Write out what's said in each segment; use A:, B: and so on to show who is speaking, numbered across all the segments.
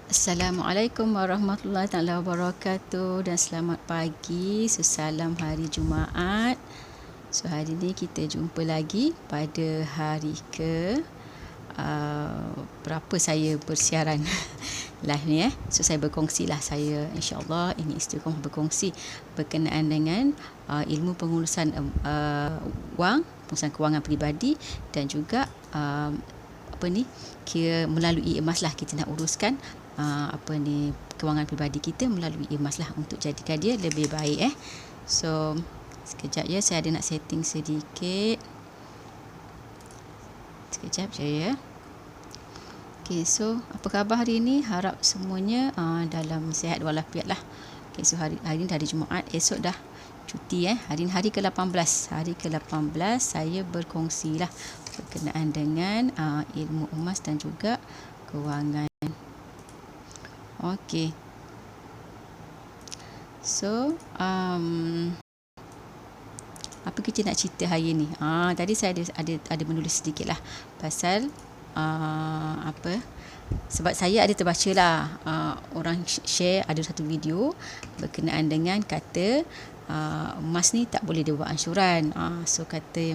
A: Assalamualaikum warahmatullahi taala wabarakatuh dan selamat pagi. Salam hari Jumaat. So hari ni kita jumpa lagi pada hari ke berapa saya bersiaran live ni So saya berkongsilah, saya insya-Allah ingin istiqomah berkongsi berkenaan dengan ilmu pengurusan wang, pengurusan kewangan peribadi dan juga kira melalui emas lah kita nak uruskan kewangan peribadi kita melalui emas lah untuk jadikan dia lebih baik So sekejap ya, saya ada nak setting sedikit. Sekejap je ya. Okay, so apa khabar hari ni? Harap semuanya dalam sihat walafiat lah. Okay, so hari ni hari Jumaat, esok dah cuti Hari ni hari ke-18. Hari ke-18 saya berkongsi lah berkenaan dengan ilmu emas dan juga kewangan. Okey. So, apa kita nak cerita hari ni? Tadi saya ada menulis sedikit lah pasal sebab saya ada terbaca lah orang share ada satu video berkenaan dengan kata emas ni tak boleh dibuat ansuran. So kata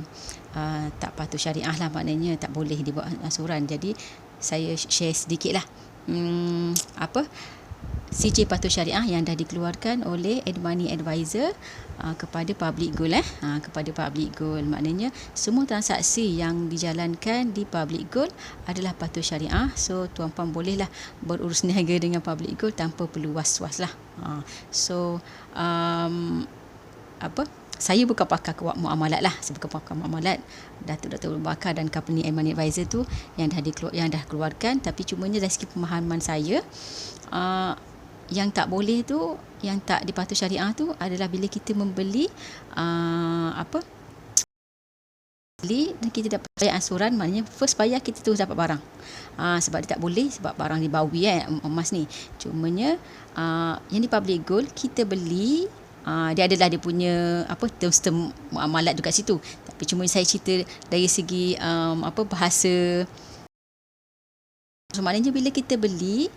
A: tak patuh syariah lah, maknanya tak boleh dibuat ansuran. Jadi saya share sedikit lah CJ patuh syariah yang dah dikeluarkan oleh Money Advisor kepada public gold kepada public gold. Maknanya semua transaksi yang dijalankan di public gold adalah patuh syariah. So tuan-puan bolehlah berurus niaga dengan public gold tanpa perlu was-was lah. Saya bukan pakar muamalat lah. Saya bukan pakar muamalat. Datuk Abu Bakar dan company Money Advisor tu yang dah keluarkan. Tapi cumanya dari segi pemahaman saya, yang tak boleh tu, yang tak dipatuh syariah tu adalah bila kita membeli beli dan kita dapat bayar ansuran, maknanya first bayar kita terus dapat barang. Sebab dia tak boleh, sebab barang dibawi emas ni. Cumanya yang di public gold kita beli, dia adalah dia punya term muamalat dekat situ. Tapi cuma saya cerita dari segi bahasa. So maknanya bila kita beli,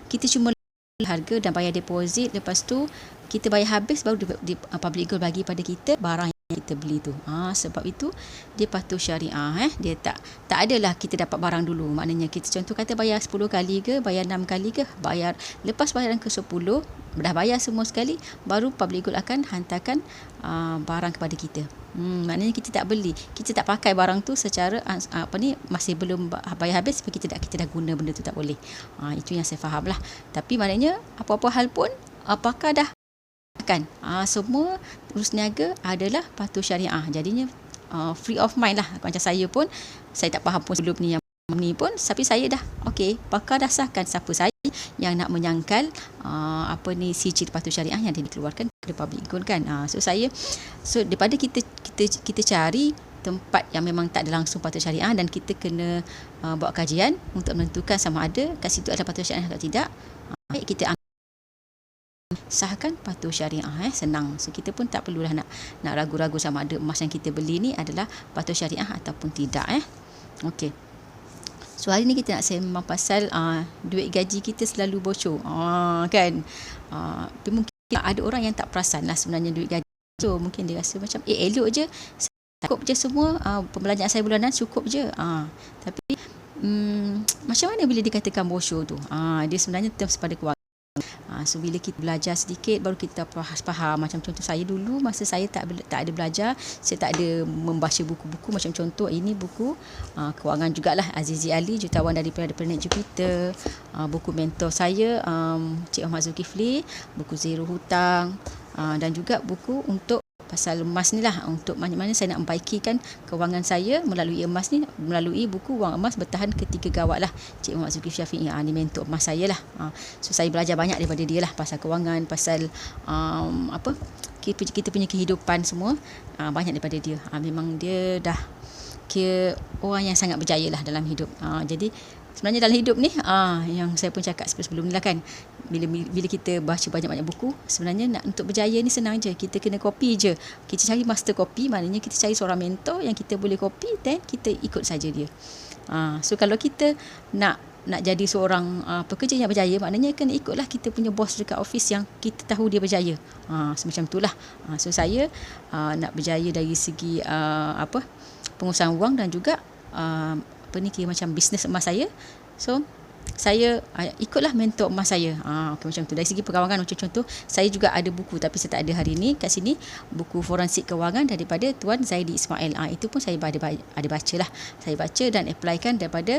A: kita cuma harga dan bayar deposit, lepas tu kita bayar habis baru di public gold bagi pada kita barang yang kita beli tu. Sebab itu dia patuh syariah. Dia tak adalah kita dapat barang dulu. Maknanya kita contoh kata bayar 10 kali ke, bayar 6 kali ke, bayar lepas bayaran ke-10 dah bayar semua sekali, baru public gold akan hantarkan barang kepada kita. Maknanya kita tak beli, kita tak pakai barang tu secara masih belum bayar habis, kita dah guna benda tu, tak boleh. Itu yang saya faham lah. Tapi maknanya apa-apa hal pun apakah dah kan semua urus niaga adalah patuh syariah. Jadinya free of mind lah. Macam saya pun, saya tak faham pun sebelum ni, yang ni pun, tapi saya dah pakar dah sahkan siapa saya yang nak menyangkal CJ patuh syariah yang dikeluarkan kepada public gold kan. So daripada kita cari tempat yang memang tak ada langsung patuh syariah, dan kita kena buat kajian untuk menentukan sama ada kat situ ada patuh syariah atau tidak, kita sahkan patuh syariah. Senang. So kita pun tak perlulah nak ragu-ragu sama ada emas yang kita beli ni adalah patuh syariah ataupun tidak. Okey. So hari ni kita nak sembang pasal duit gaji kita selalu bocor. Kan? Tapi mungkin ada orang yang tak perasan lah sebenarnya duit gaji. So mungkin dia rasa macam elok je, cukup je semua, pembelanjaan saya bulanan cukup je. Tapi macam mana bila dikatakan bocor tu? Dia sebenarnya terms pada kewangan. So bila kita belajar sedikit baru kita faham. Macam contoh saya dulu, masa saya tak ada belajar, saya tak ada membaca buku-buku. Macam contoh ini buku kewangan jugalah, Azizi Ali, Jutawan dari Planet Jupiter. Buku mentor saya Cik Ahmad Zulkifli, buku Zero Hutang, dan juga buku untuk pasal emas ni lah, untuk mana-mana saya nak membaikikan kewangan saya melalui emas ni, melalui buku Wang Emas Bertahan Ketika Gawat lah, Cik Muhammad Zulkifli Syafi'i. Ni mentor emas saya lah. So saya belajar banyak daripada dia lah, pasal kewangan, pasal kita punya kehidupan semua, banyak daripada dia. Memang dia dah kira orang yang sangat berjaya lah dalam hidup. Jadi sebenarnya dalam hidup ni, yang saya pun cakap sebelum ni lah kan, bila kita baca banyak-banyak buku, sebenarnya untuk berjaya ni senang je. Kita kena copy je. Kita cari master copy, maknanya kita cari seorang mentor yang kita boleh copy, then kita ikut saja dia. So kalau kita nak nak jadi seorang pekerja yang berjaya, maknanya kena ikutlah kita punya bos dekat office yang kita tahu dia berjaya. Semacam itulah. So saya nak berjaya dari segi pengurusan wang dan juga kira macam bisnes emas saya. So saya ikutlah mentor emas saya. Okay, macam tu. Dari segi perkawangan, macam contoh, saya juga ada buku tapi saya tak ada hari ni kat sini, buku forensik kewangan daripada Tuan Zaidi Ismail. Itu pun saya ada baca lah. Saya baca dan applykan daripada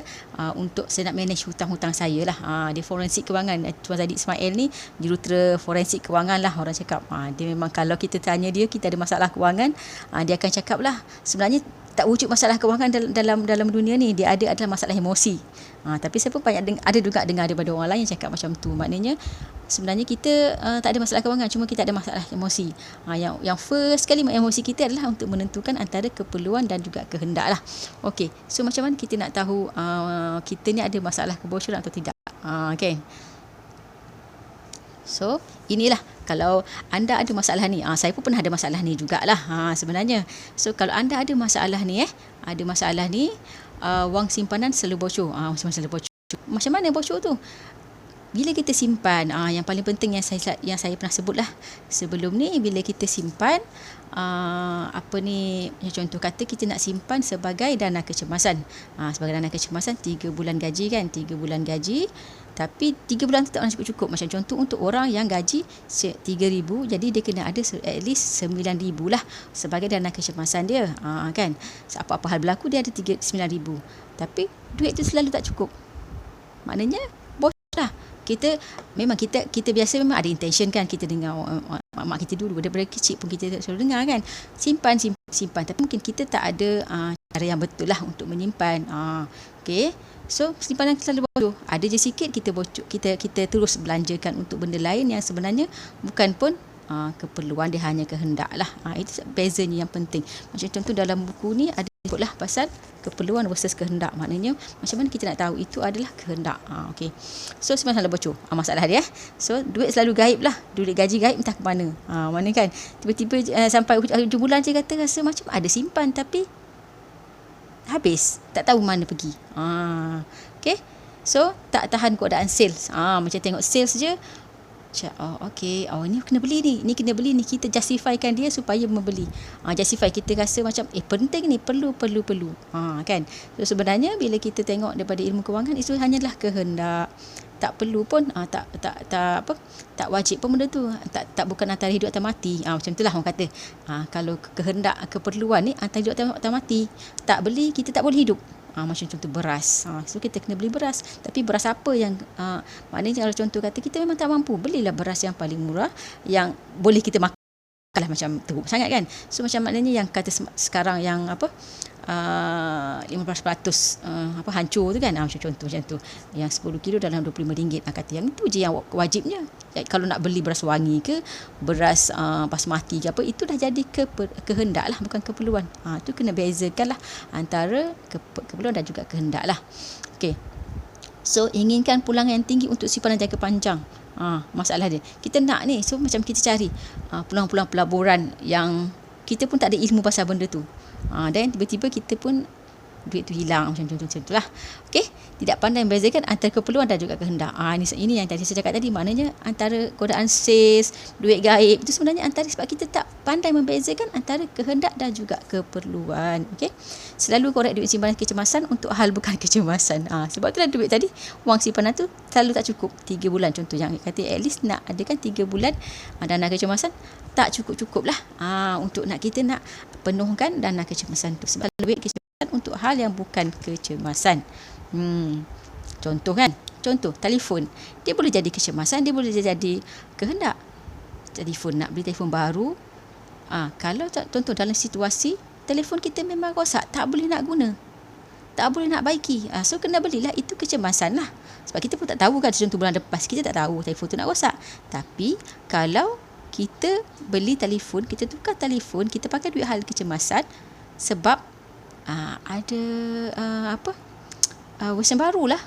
A: untuk saya nak manage hutang-hutang saya lah. Dia forensik kewangan. Tuan Zaidi Ismail ni jurutera forensik kewangan lah orang cakap. Dia memang kalau kita tanya dia, kita ada masalah kewangan, dia akan cakap lah, sebenarnya tak wujud masalah kewangan dalam dunia ni, dia adalah masalah emosi. Tapi saya pun banyak ada juga dengar daripada orang lain yang cakap macam tu. Maknanya sebenarnya kita tak ada masalah kewangan, cuma kita ada masalah emosi. Yang first sekali emosi kita adalah untuk menentukan antara keperluan dan juga kehendak lah. Okey, so macam mana kita nak tahu kita ni ada masalah kebocoran atau tidak? Okay. So inilah, kalau anda ada masalah ni, saya pun pernah ada masalah ni jugalah sebenarnya. So kalau anda ada masalah ni wang simpanan selalu bocor. Macam mana bocor tu? Bila kita simpan, yang paling penting yang saya pernah sebut lah sebelum ni, bila kita simpan contoh kata kita nak simpan sebagai dana kecemasan. Sebagai dana kecemasan 3 bulan gaji kan, 3 bulan gaji, tapi 3 bulan tu tak pernah cukup. Macam contoh untuk orang yang gaji 3,000, jadi dia kena ada at least 9,000 lah sebagai dana kecemasan dia. Kan, apa-apa hal berlaku dia ada 9,000, tapi duit tu selalu tak cukup. Maknanya bocor lah. Kita biasa memang ada intention kan, kita dengar mak kita dulu daripada kecil pun kita selalu dengar kan, simpan, tapi mungkin kita tak ada cara yang betul lah untuk menyimpan. Okay, so simpanan selalu bocor, ada je sikit kita bocor, kita terus belanjakan untuk benda lain yang sebenarnya bukan pun keperluan, dia hanya kehendak lah. Itu bezanya yang penting. Macam contoh dalam buku ni ada sebutlah pasal keperluan versus kehendak. Maknanya macam mana kita nak tahu itu adalah kehendak. Okay. So sebenarnya selalu bocor masalah dia. So duit selalu gaib lah, duit gaji gaib entah ke mana. Mana kan tiba-tiba sampai hujung bulan je kata rasa macam ada simpan tapi habis, tak tahu mana pergi. Okay. So tak tahan keadaan sales. Macam tengok sales je, okay, ni kena beli ni, kita justifykan dia supaya membeli. Justify, kita rasa macam penting ni, perlu kan. So sebenarnya bila kita tengok daripada ilmu kewangan, itu hanyalah kehendak. Tak perlu pun, tak wajib pun benda tu, tak bukan antara hidup atau mati. Macam itulah orang kata. Kalau kehendak, keperluan ni antara hidup atau mati, tak beli kita tak boleh hidup. Macam contoh beras. So kita kena beli beras. Tapi beras apa yang maknanya kalau contoh kata kita memang tak mampu, belilah beras yang paling murah yang boleh kita makan lah, macam teruk sangat kan. So macam maknanya yang kata sekarang yang 15% hancur tu kan, macam contoh macam tu, yang 10 kilo dalam RM25, kata yang itu je yang wajibnya. Kalau nak beli beras wangi ke beras basmati ke apa, itu dah jadi kehendak lah, bukan keperluan. Tu kena bezakan lah antara keperluan dan juga kehendak lah. Okay. So inginkan pulangan yang tinggi untuk simpanan jangka panjang. Masalah dia, kita nak ni, so macam kita cari peluang-peluang pelaburan yang kita pun tak ada ilmu pasal benda tu. Dan tiba-tiba kita pun duit tu hilang, macam itulah. Okey, tidak pandai membezakan antara keperluan dan juga kehendak. Ini yang tadi saya cakap tadi, maknanya antara godaan sales, duit gaib itu sebenarnya antara sebab kita tak pandai membezakan antara kehendak dan juga keperluan. Okey, selalu korek duit simpanan kecemasan untuk hal bukan kecemasan. Sebab itulah duit tadi, wang simpanan tu selalu tak cukup 3 bulan. Contoh yang kata at least nak ada kan 3 bulan dana kecemasan, tak cukup lah untuk kita nak penuhkan dana kecemasan tu. Sebab duit kecemasan untuk hal yang bukan kecemasan. Contoh kan, telefon, dia boleh jadi kecemasan, dia boleh jadi kehendak. Telefon, nak beli telefon baru, kalau contoh dalam situasi telefon kita memang rosak, tak boleh nak guna, tak boleh nak baiki, so kena belilah, itu kecemasan lah. Sebab kita pun tak tahu kan, contoh bulan lepas kita tak tahu telefon tu nak rosak. Tapi kalau kita beli telefon, kita tukar telefon, kita pakai duit hal kecemasan sebab ada versi barulah,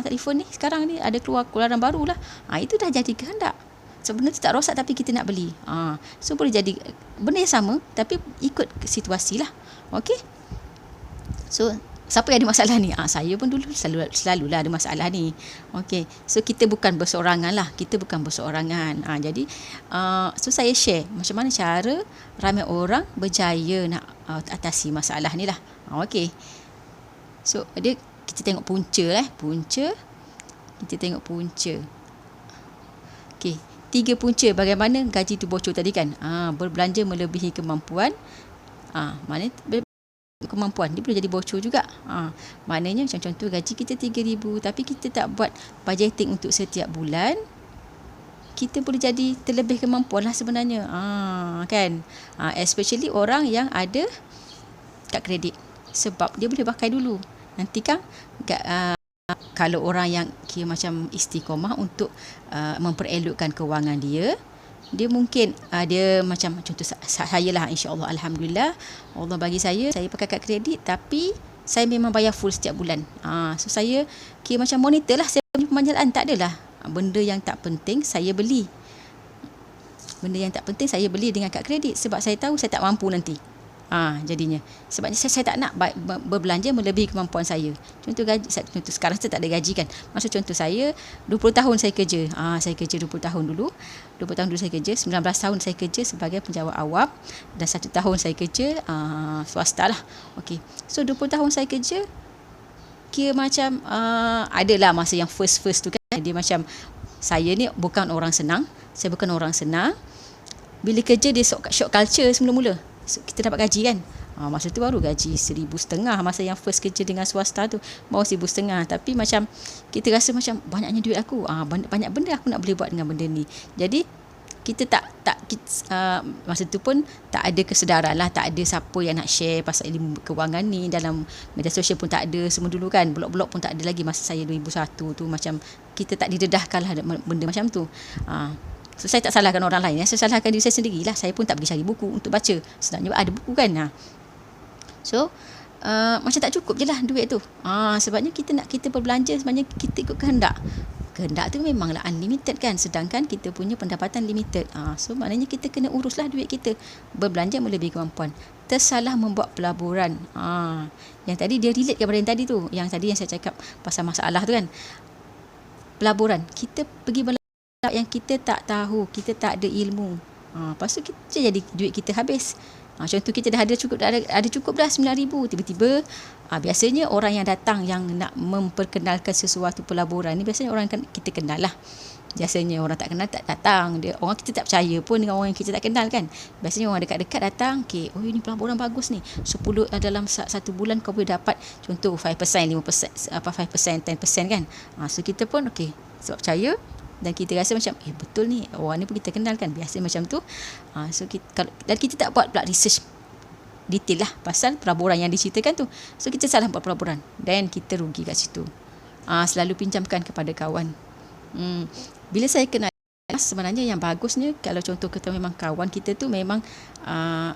A: telefon ni sekarang ni ada keluaran barulah, itu dah jadi kehendak. Sebenarnya tu tak rosak tapi kita nak beli. So boleh jadi benda yang sama tapi ikut situasi lah. Okey. So Siapa yang ada masalah ni? Saya pun dulu selalulah ada masalah ni. Okey. So kita bukan berseorangan lah. Kita bukan berseorangan. Jadi so saya share macam mana cara ramai orang berjaya nak atasi masalah ni lah. Okey. So kita tengok punca. Kita tengok punca. Okey. 3 punca bagaimana gaji tu bocor tadi kan. Berbelanja melebihi kemampuan. Maknanya kemampuan dia boleh jadi bocor juga. Maknanya macam contoh gaji kita 3,000 tapi kita tak buat budgeting untuk setiap bulan, kita boleh jadi terlebih kemampuan lah sebenarnya. Kan. Especially orang yang ada kad kredit, sebab dia boleh pakai dulu. Nanti kan kalau orang yang kira macam istiqomah untuk memperelokkan kewangan dia mungkin dia macam contoh saya lah, insya-Allah, alhamdulillah Allah bagi saya pakai kad kredit tapi saya memang bayar full setiap bulan. So saya kira macam monitor lah saya punya pemanjalaan, tak adalah benda yang tak penting saya beli. Benda yang tak penting saya beli dengan kad kredit sebab saya tahu saya tak mampu nanti. Jadinya sebabnya saya tak nak berbelanja melebihi kemampuan saya. Contoh gaji, contoh sekarang saya tak ada gaji kan. Maksud contoh saya 20 tahun saya kerja. Saya kerja 20 tahun dulu. 20 tahun dulu saya kerja, 19 tahun saya kerja sebagai penjawat awam dan 1 tahun saya kerja swasta lah. Okey. So 20 tahun saya kerja kira macam adalah masa yang first tu kan. Dia macam saya ni bukan orang senang. Saya bukan orang senang. Bila kerja dia shock culture semula-mula. So, kita dapat gaji kan. Masa tu baru gaji 1,500 masa yang first kerja dengan swasta tu, baru 1,500. Tapi macam kita rasa macam banyaknya duit aku. Banyak benda aku nak boleh buat dengan benda ni. Jadi kita masa tu pun tak ada kesedaran lah, tak ada siapa yang nak share pasal ilmu kewangan ni. Dalam media sosial pun tak ada semua dulu kan. Blog-blog pun tak ada lagi masa saya 2001 tu. Macam kita tak didedahkan lah benda macam tu. So, saya tak salahkan orang lain. Saya salahkan diri saya sendirilah. Saya pun tak pergi cari buku untuk baca. Sebenarnya ada buku kan. So, macam tak cukup je lah duit tu. Sebabnya kita berbelanja sebenarnya kita ikut kehendak. Kehendak tu memanglah unlimited kan. Sedangkan kita punya pendapatan limited. So, maknanya kita kena uruslah duit kita. Berbelanja melebihi kemampuan. Tersalah membuat pelaburan. Yang tadi dia relate kepada yang tadi tu. Yang tadi yang saya cakap pasal masalah tu kan. Pelaburan. Kita pergi yang kita tak tahu, kita tak ada ilmu. Lepas tu kita jadi duit kita habis. Contoh kita dah ada cukup dah 9,000, tiba-tiba biasanya orang yang datang yang nak memperkenalkan sesuatu pelaburan ni biasanya orang kita kenal lah. Biasanya orang tak kenal tak datang. Orang kita tak percaya pun dengan orang yang kita tak kenal kan. Biasanya orang dekat-dekat datang, okay, oh ini pelaburan bagus ni. 10 dalam satu bulan kau boleh dapat contoh 5%, 5%, 10% kan. So kita pun okay, sebab percaya dan kita rasa macam betul ni, orang ni pun kita kenal kan, biasa macam tu. So dan kita tak buat pula research detail lah pasal pelaburan yang diceritakan tu. So kita salah buat pelaburan dan kita rugi kat situ. Selalu pinjamkan kepada kawan. Bila saya kenal, sebenarnya yang bagusnya kalau contoh kita memang kawan kita tu memang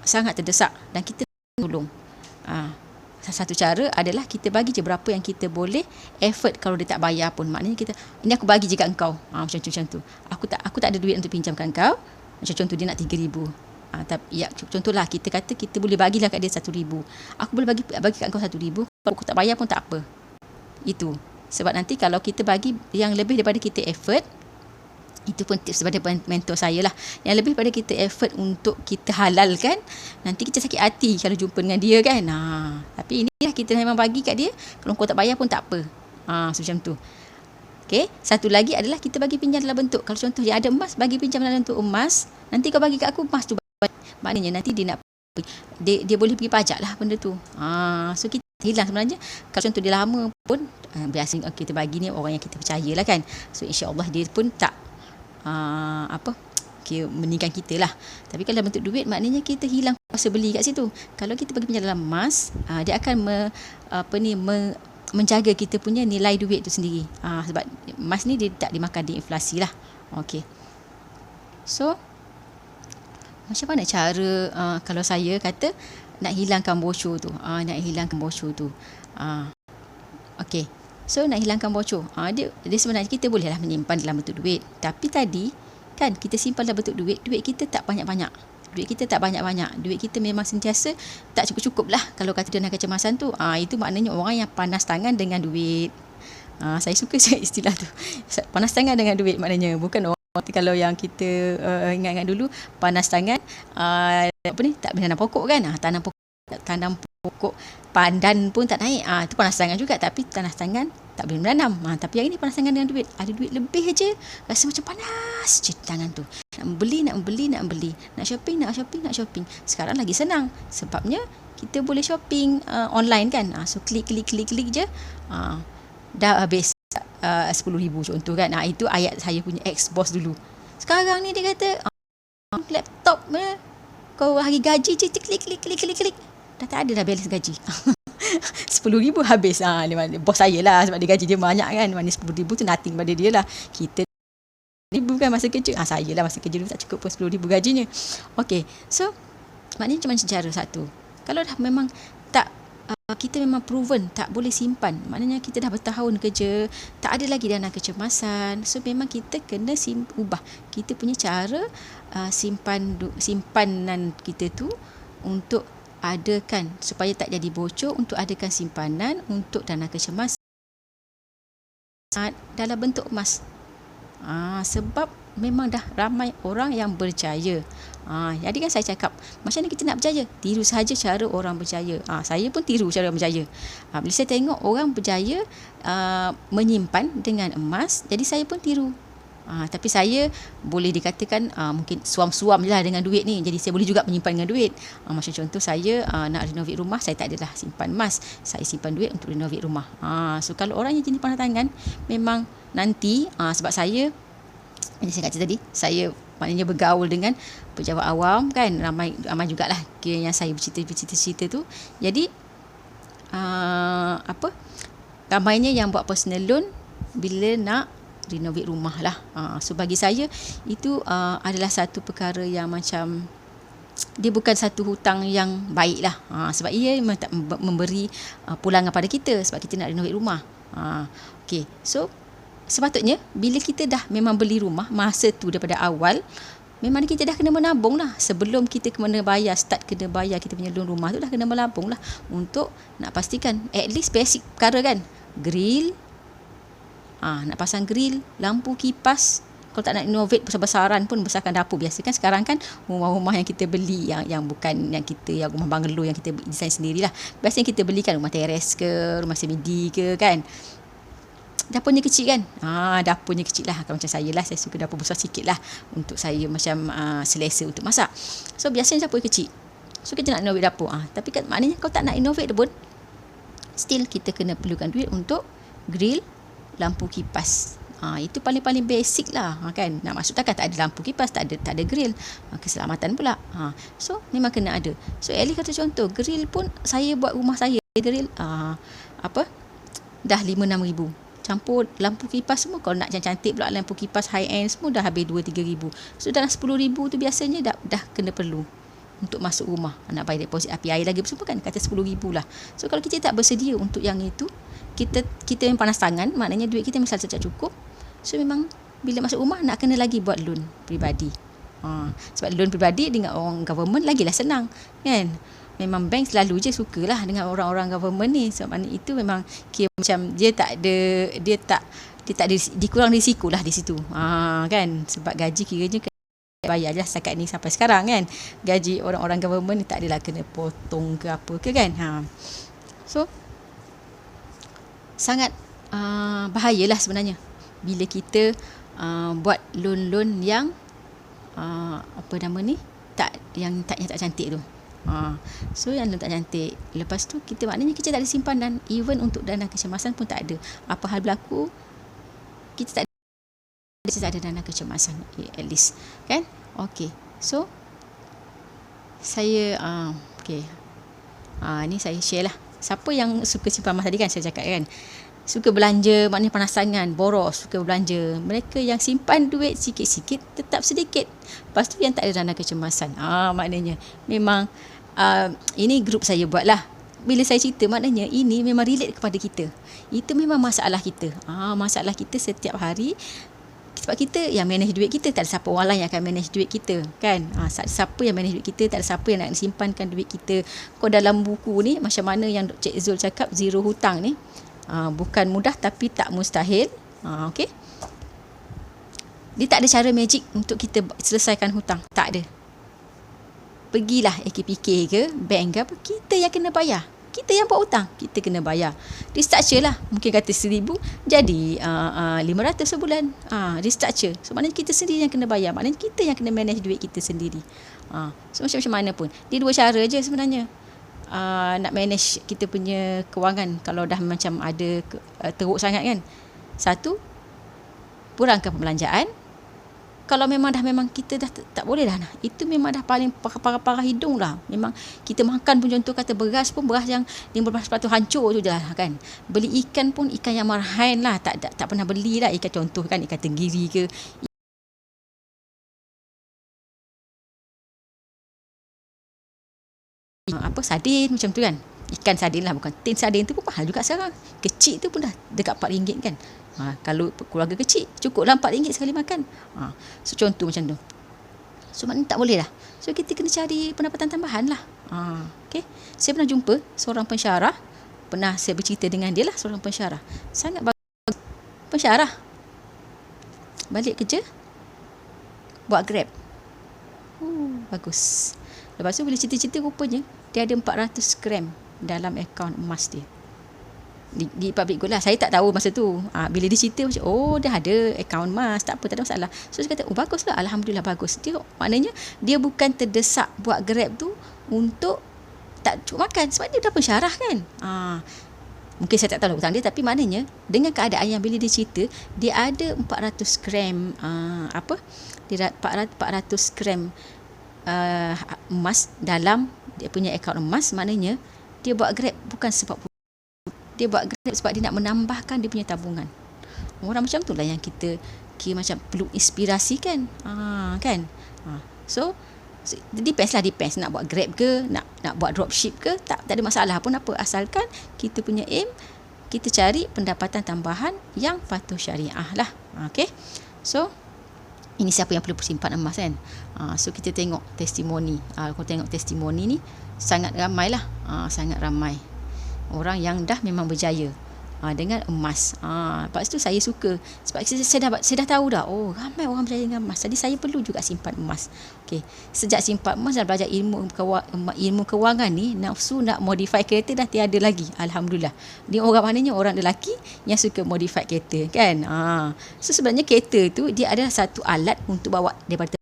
A: sangat terdesak dan kita tolong. Satu cara adalah kita bagi je berapa yang kita boleh effort. Kalau dia tak bayar pun, maknanya kita, ini aku bagi je kat engkau. Macam tu. Aku tak ada duit untuk pinjamkan kau. Macam contoh dia nak 3,000. Tapi ya, contohlah kita kata kita boleh bagilah kat dia 1,000. Aku boleh bagi kat engkau 1,000. Kalau aku tak bayar pun tak apa. Itu. Sebab nanti kalau kita bagi yang lebih daripada kita effort, itu pun tips daripada mentor saya lah, yang lebih pada kita effort untuk kita halalkan, nanti kita sakit hati kalau jumpa dengan dia kan. Tapi inilah kita memang bagi kat dia, kalau kau tak bayar pun tak apa. Macam tu. Okay. Satu lagi adalah kita bagi pinjam dalam bentuk, kalau contoh yang ada emas, bagi pinjam dalam bentuk emas. Nanti kau bagi kat aku emas tu, maknanya nanti dia boleh pergi pajak lah benda tu. So kita hilang sebenarnya. Kalau contoh dia lama pun biasanya kita bagi ni orang yang kita percaya lah kan. So insya-Allah dia pun tak meninggalkan kita lah. Tapi kalau bentuk duit, maknanya kita hilang kuasa beli kat situ. Kalau kita bagi pinjam dalam emas, dia akan menjaga kita punya nilai duit tu sendiri. Sebab emas ni dia tak dimakan di inflasi lah. Okay. So macam mana cara kalau saya kata nak hilangkan bocor tu, okay. So nak hilangkan bocor, dia sebenarnya kita boleh lah menyimpan dalam bentuk duit. Tapi tadi kan kita simpan dalam bentuk duit kita tak banyak-banyak. Duit kita tak banyak-banyak. Duit kita memang sentiasa tak cukup-cukup lah. Kalau kata dana kecemasan tu, itu maknanya orang yang panas tangan dengan duit. Saya suka istilah tu. Panas tangan dengan duit maknanya. Bukan orang kalau yang kita ingat-ingat dulu, panas tangan, tak boleh tanam pokok kan. Tanam pokok pandan pun tak naik. Itu panas tangan juga. Tapi panas tangan tak boleh menanam. Tapi yang ini panas tangan dengan duit. Ada duit lebih je, rasa macam panas je tangan tu. Nak membeli. Nak shopping. Sekarang lagi senang. Sebabnya kita boleh shopping online kan. So klik je. Dah habis 10,000 contoh kan. Itu ayat saya punya ex-boss dulu. Sekarang ni dia kata, laptop kau hari gaji je klik. Dah tak ada dah balance gaji. 10,000 habis. Bos saya lah, sebab dia gaji dia banyak kan. Mana 10,000 tu nothing pada dia lah. Kita ribu kan masa kerja. Saya lah masa kerja dulu tak cukup pun 10,000 gajinya. Okay, so maknanya cuma cara satu. Kalau dah memang tak, kita memang proven tak boleh simpan, maknanya kita dah bertahun kerja, tak ada lagi dana kecemasan. So memang kita kena ubah kita punya cara simpanan kita tu untuk adakan, supaya tak jadi bocor, untuk adakan simpanan untuk dana kecemasan dalam bentuk emas. Sebab memang dah ramai orang yang berjaya. Jadi kan saya cakap, macam mana kita nak berjaya? Tiru sahaja cara orang berjaya. Saya pun tiru cara orang berjaya. Bila saya tengok orang berjaya menyimpan dengan emas, jadi saya pun tiru. Tapi saya boleh dikatakan mungkin suam-suam je lah dengan duit ni. Jadi saya boleh juga menyimpan dengan duit. Macam contoh saya nak renovate rumah, saya tak adalah simpan emas. Saya simpan duit untuk renovate rumah. So kalau orang yang jenis panas tangan, memang nanti sebab saya kata tadi, saya maknanya bergaul dengan pejabat awam kan, ramai jugalah yang saya bercerita tu. Jadi ramainya yang buat personal loan bila nak renovate rumah lah. So bagi saya itu adalah satu perkara yang macam, dia bukan satu hutang yang baik lah. Sebab ia memberi pulangan pada kita sebab kita nak renovate rumah. Okay, so sepatutnya bila kita dah memang beli rumah, masa tu daripada awal memang kita dah kena menabung lah. Sebelum kita kena bayar kita punya loan rumah tu, dah kena menabung lah untuk nak pastikan at least basic perkara kan. Grill, nak pasang grill, lampu, kipas. Kalau tak nak innovate besar-besaran pun, besarkan dapur. Biasa kan sekarang kan rumah-rumah yang kita beli yang bukan yang rumah banglo yang kita design sendirilah. Biasanya kita belikan rumah teres ke, rumah semi-D ke kan. Dapurnya kecil kan. Dapurnya kecil lah. Macam saya lah, saya suka dapur besar sikit lah, untuk saya macam selesa untuk masak. So biasanya dapur kecil. So kita nak innovate dapur. Tapi kan maknanya kalau tak nak innovate pun, still kita kena perlukan duit untuk grill, lampu, kipas. Itu paling-paling basic lah kan. Nak masuk takkan tak ada lampu, kipas, tak ada grill, keselamatan pula. So memang kena ada. So at least kata contoh, grill pun saya buat rumah saya, grill dah 5-6 ribu. Campur lampu kipas semua, kalau nak cantik pula lampu kipas high end semua, dah habis 2-3 ribu. So dalam 10 ribu tu biasanya dah kena perlu untuk masuk rumah. Nak bayar deposit api air lagi semua kan, kata 10 ribu lah. So kalau kita tak bersedia untuk yang itu, kita yang panas tangan, maknanya duit kita misal tak cukup. So memang bila masuk rumah nak kena lagi buat loan peribadi. Sebab loan peribadi dengan orang government lagilah senang kan. Memang bank selalu je sukalah dengan orang-orang government ni. Sebab mana itu memang kira macam dia tak ada dikurang risiko lah di situ. Kan, sebab gaji kiranya bayar je setakat ni sampai sekarang kan. Gaji orang-orang government ni tak adalah kena potong ke apa ke kan. So sangat bahayalah sebenarnya bila kita buat loan-loan yang yang tak cantik tu. So yang tak cantik, lepas tu kita maknanya kita tak ada simpanan, even untuk dana kecemasan pun tak ada. Apa hal berlaku, kita tak ada dana kecemasan at least kan. Okay, so saya ni saya share lah. Siapa yang suka simpan emas tadi kan saya cakap kan, suka belanja, maknanya panas tangan, boros, suka belanja. Mereka yang simpan duit sikit-sikit, tetap sedikit. Lepas tu yang tak ada dana kecemasan. Maknanya memang ini grup saya buat lah. Bila saya cerita, maknanya ini memang relate kepada kita. Itu memang masalah kita. Masalah kita setiap hari. Kita Sebab kita yang manage duit kita, tak ada siapa orang lain yang akan manage duit kita, kan? Siapa yang manage duit kita, tak ada siapa yang nak simpankan duit kita. Kau dalam buku ni, macam mana yang Cik Zul cakap, zero hutang ni, bukan mudah tapi tak mustahil. Okey. Dia tak ada cara magic untuk kita selesaikan hutang. Tak ada. Pergilah AKPK ke, bank ke apa, kita yang kena bayar. Kita yang buat hutang, kita kena bayar. Restructure lah. Mungkin kata 1,000 jadi 500 sebulan. Restructure. So maknanya kita sendiri yang kena bayar. Maknanya kita yang kena manage duit kita sendiri. So macam mana pun. Dia dua cara je sebenarnya. Nak manage kita punya kewangan kalau dah macam ada teruk sangat kan. Satu, kurangkan pembelanjaan. Kalau memang kita dah tak boleh dah. Itu memang dah paling parah-parah hidung lah. Memang kita makan pun, contoh kata beras pun, beras yang 15% hancur tu je lah kan. Beli ikan pun, ikan yang marhain lah. Tak pernah beli lah ikan, contoh kan, ikan tenggiri ke. Sardin macam tu kan. Ikan sardin lah, bukan tin sardin tu pun mahal juga sekarang. Kecil tu pun dah dekat RM4 kan. Kalau keluarga kecil, cukuplah RM4 sekali makan. So contoh macam tu. So maknanya tak boleh lah. So kita kena cari pendapatan tambahan lah. Okay. Saya pernah jumpa seorang pensyarah. Pernah saya bercerita dengan dia lah, seorang pensyarah. Sangat bagus. Pensyarah. Balik kerja, buat Grab. Bagus. Lepas tu bila cerita-cerita, rupanya dia ada 400 gram dalam akaun emas dia. Di public gold lah. Saya tak tahu masa tu. Bila dia cerita macam, dah ada akaun emas, tak apa, tak ada masalah. So saya kata, baguslah, alhamdulillah bagus. Dia maknanya dia bukan terdesak buat Grab tu untuk tak cukup makan, sebab dia dah pensyarah kan. Mungkin saya tak tahu hutang dia, tapi maknanya dengan keadaan yang bila dia cerita, dia ada 400 gram dia 400 gram emas dalam dia punya akaun emas. Maknanya dia buat Grab bukan sebab dia buat Grab sebab dia nak menambahkan dia punya tabungan. Orang macam tu lah yang kita macam perlu inspirasi kan. So depends nak buat Grab ke, nak buat dropship ke, tak ada masalah pun apa, asalkan kita punya aim, kita cari pendapatan tambahan yang patuh syariah lah. Okay. So ini siapa yang perlu simpan emas kan. So kita tengok testimoni. Kalau tengok testimoni ni, sangat ramai lah. Sangat ramai orang yang dah memang berjaya dengan emas. Lepas tu saya suka, sebab saya dah tahu dah, ramai orang berjaya dengan emas. Jadi saya perlu juga simpan emas. Okay. Sejak simpan emas dan belajar ilmu kewangan ni, nafsu nak modify kereta dah tiada lagi. Alhamdulillah. Ni orang maknanya orang lelaki yang suka modify kereta kan. So sebenarnya kereta tu dia adalah satu alat untuk bawa daripada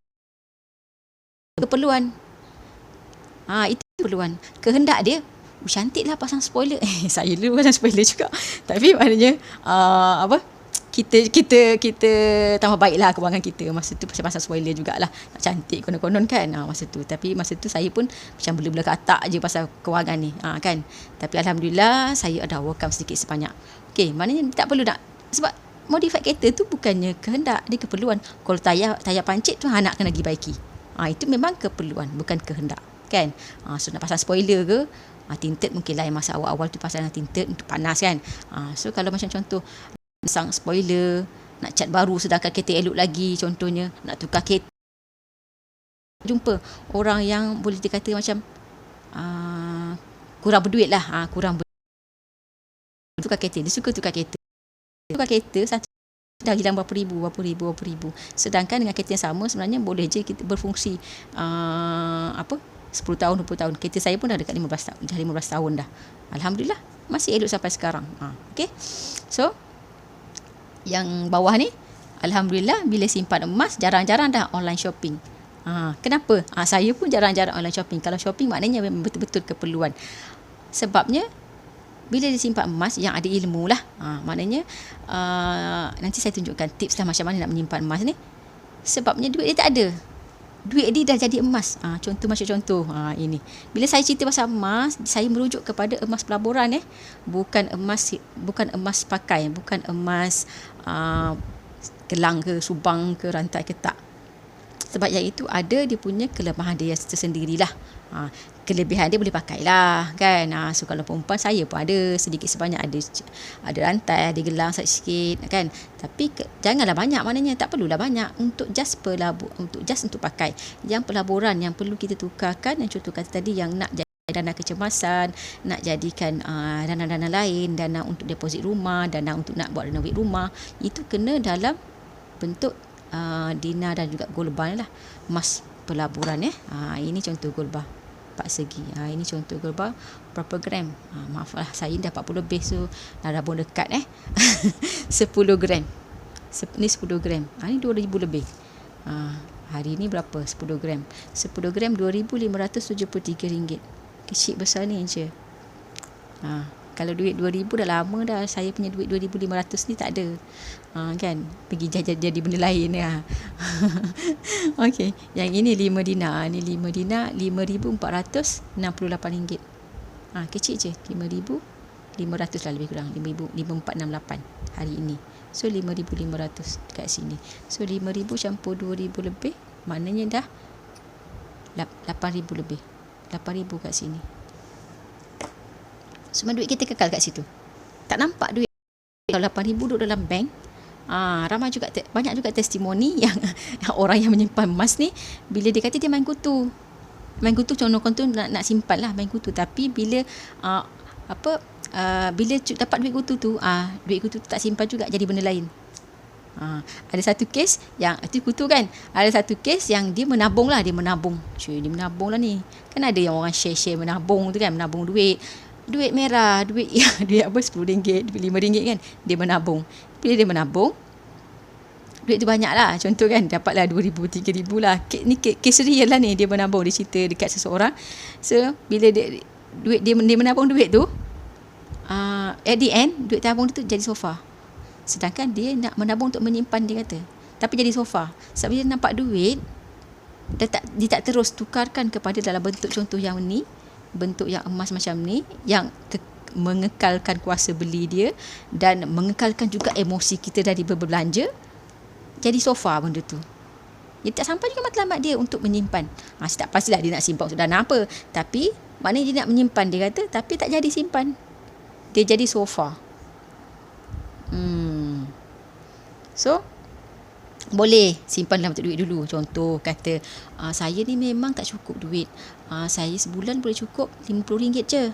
A: keperluan. Itu keperluan. Kehendak dia, cantiklah pasang spoiler. Saya dulu pasang spoiler juga. Tapi maknanya kita tambah baiklah kewangan kita. Masa tu pasang spoiler jugalah. Nak cantik konon-konon kan masa tu. Tapi masa tu saya pun macam bela-bela katak je pasal kewangan ni kan. Tapi alhamdulillah saya ada overcome sedikit sebanyak. Okey, maknanya tak perlu nak, sebab modify kereta tu bukannya kehendak, dia keperluan. Kalau tayar pancit tu nak kena pergi baiki. Itu memang keperluan, bukan kehendak kan. So nak pasang spoiler ke, tinted mungkin lah, yang masa awal-awal tu pasang tinted untuk panas kan. So kalau macam contoh pasang spoiler, nak cat baru sedangkan kereta elok lagi, contohnya nak tukar kereta, jumpa orang yang boleh dikata macam kurang berduit lah, tukar kereta, dia suka tukar kereta satu dah hilang berapa ribu. Sedangkan dengan kereta yang sama sebenarnya boleh je kita berfungsi 10 tahun, 20 tahun. Kereta saya pun dah dekat 15 tahun. Dah 15 tahun dah. Alhamdulillah. Masih elok sampai sekarang. Okay. So, yang bawah ni, alhamdulillah, bila simpan emas, jarang-jarang dah online shopping. Kenapa? Saya pun jarang-jarang online shopping. Kalau shopping maknanya memang betul-betul keperluan. Sebabnya, bila disimpan emas yang ada ilmu lah. Maknanya, nanti saya tunjukkan tips lah macam mana nak menyimpan emas ni. Sebabnya duit dia tak ada. Duit dia dah jadi emas. Contoh ini. Bila saya cerita pasal emas, saya merujuk kepada emas pelaburan bukan emas pakai, bukan emas gelang ke, subang ke, rantai ke, tak. Sebab yang itu ada dia punya kelemahan dia tersendirilah. Kelebihan dia boleh pakai lah kan. So kalau perempuan, saya pun ada sedikit sebanyak, ada rantai, ada gelang sikit kan. Tapi janganlah banyak, maknanya tak perlulah banyak untuk just untuk pakai. Yang pelaburan yang perlu kita tukarkan, yang contoh kata tadi, yang nak jadi dana kecemasan, nak jadikan dana-dana lain, dana untuk deposit rumah, dana untuk nak buat renovate rumah, itu kena dalam bentuk dinar dan juga gold bar lah, emas pelaburan ini contoh gold bar 4 segi. Ini contoh gold bar berapa gram. Maaflah, saya dah 40 lebih, so dah pun dekat 10 gram. Ni 10 gram. Ni 2000 lebih. Hari ni berapa? 10 gram. 10 gram RM2,573. Kecil besar ni je. Kalau duit 2000 dah lama dah. Saya punya duit 2500 ni tak ada. Kan? Pergi jadi benda lain ya. Okey, yang ini 5 dinar. Ni 5 dinar RM5,468. Kecil je. 5,500 lah lebih kurang. 5,468 hari ini. So 5,500 kat sini. So 5,000 campur 2,000 lebih, maknanya dah 8,000 lebih. 8,000 kat sini. Semua duit kita kekal kat situ. Tak nampak duit. Kalau 8,000 duduk dalam bank, banyak juga testimoni yang orang yang menyimpan emas ni, bila dia kata dia main kutu contoh nak simpan lah, main kutu. Tapi bila bila dapat duit kutu tu, duit kutu tu tak simpan juga, jadi benda lain. Ada satu kes yang itu kutu kan, ada satu kes yang dia menabung lah. Dia menabung lah ni. Kan ada yang orang share menabung tu kan, menabung duit merah, duit apa, RM10, duit RM5 kan, dia menabung. Bila dia menabung, duit tu banyak lah, contoh kan, dapatlah 2,000, 3,000 lah. Ni kes real lah ni, dia menabung, dia cerita dekat seseorang. So bila dia menabung duit tu, at the end, duit tabung tu jadi sofa. Sedangkan dia nak menabung untuk menyimpan, dia kata, tapi jadi sofa. Sebab dia nampak duit, dia tak terus tukarkan kepada dalam bentuk contoh yang ni, bentuk yang emas macam ni, yang mengekalkan kuasa beli dia dan mengekalkan juga emosi kita dari berbelanja. Jadi sofa benda tu. Dia tak sampai juga matlamat dia untuk menyimpan. Tak pastilah dia nak simpan untuk dana apa, tapi maknanya dia nak menyimpan, dia kata, tapi tak jadi simpan. Dia jadi sofa. So boleh simpan dalam bentuk duit dulu. Contoh kata, saya ni memang tak cukup duit, saya sebulan boleh cukup RM50 je.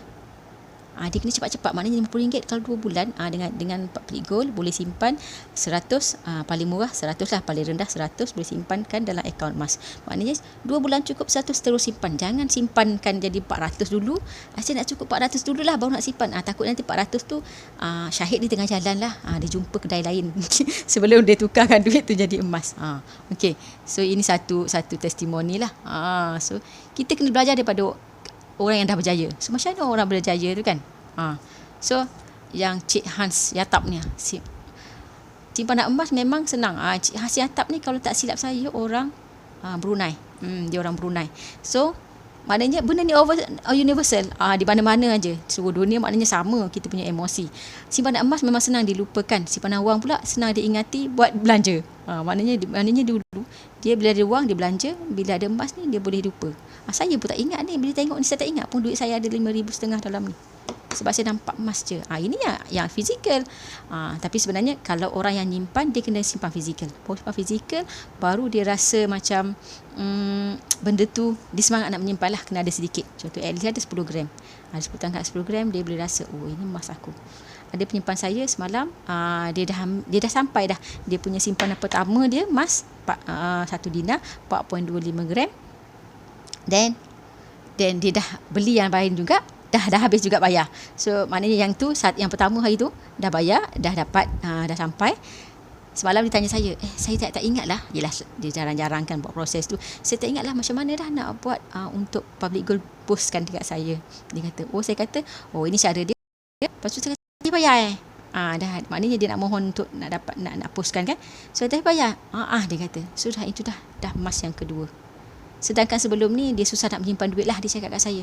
A: Dia kena cepat-cepat, maknanya RM50 kalau 2 bulan, dengan 4 pelik gold boleh simpan 100, paling murah 100 lah, paling rendah 100 boleh simpankan dalam akaun emas. Maknanya 2 bulan cukup 100, terus simpan. Jangan simpankan jadi 400 dulu. Saya nak cukup 400 dulu lah baru nak simpan. Takut nanti 400 tu syahid di tengah jalan lah, dia jumpa kedai lain sebelum dia tukarkan duit tu jadi emas. Okay, so ini satu testimoni lah. So kita kena belajar daripada orang yang dah berjaya. So macam mana orang berjaya tu kan. So yang Cik Hans Yatap ni, simpanan emas memang senang. Cik Hans Yatap ni kalau tak silap saya orang Brunei. Dia orang Brunei. So maknanya benda ni universal, di mana-mana aja seluruh dunia, maknanya sama kita punya emosi. Simpanan emas memang senang dilupakan, simpanan wang pula senang diingati buat belanja. Maknanya dulu dia bila ada wang dia belanja, bila ada emas ni dia boleh lupa. Saya pun tak ingat ni, bila tengok ni saya tak ingat pun duit saya ada RM5,500 dalam ni, sebab saya nampak emas je. Ini yang fizikal. Tapi sebenarnya kalau orang yang nyimpan, dia kena simpan fizikal. Simpan fizikal, baru dia rasa macam benda tu, dia semangat nak menyimpan lah. Kena ada sedikit. Contoh at least ada 10 gram. Ada 10 tangkap 10 gram, dia boleh rasa, ini emas aku. Ada penyimpan saya semalam, dia dah sampai dah. Dia punya simpanan pertama dia emas 1 dinar 4.25 gram. Then dia dah beli yang lain juga, dah habis juga bayar. So maknanya yang pertama hari tu dah bayar, dah dapat, dah sampai. Semalam dia tanya saya, saya tak ingat lah. Yelah, dia jarang-jarang kan buat proses tu. Saya tak ingat lah macam mana dah nak buat untuk public gold postkan dekat saya. Dia kata, saya kata, ini cara dia. Lepas tu saya kata, dia bayar dah, maknanya dia nak mohon untuk nak dapat nak postkan kan. So dia bayar. Dia kata, sudah itu dah emas yang kedua. Sedangkan sebelum ni dia susah nak menyimpan duit lah, dia cakap kat saya.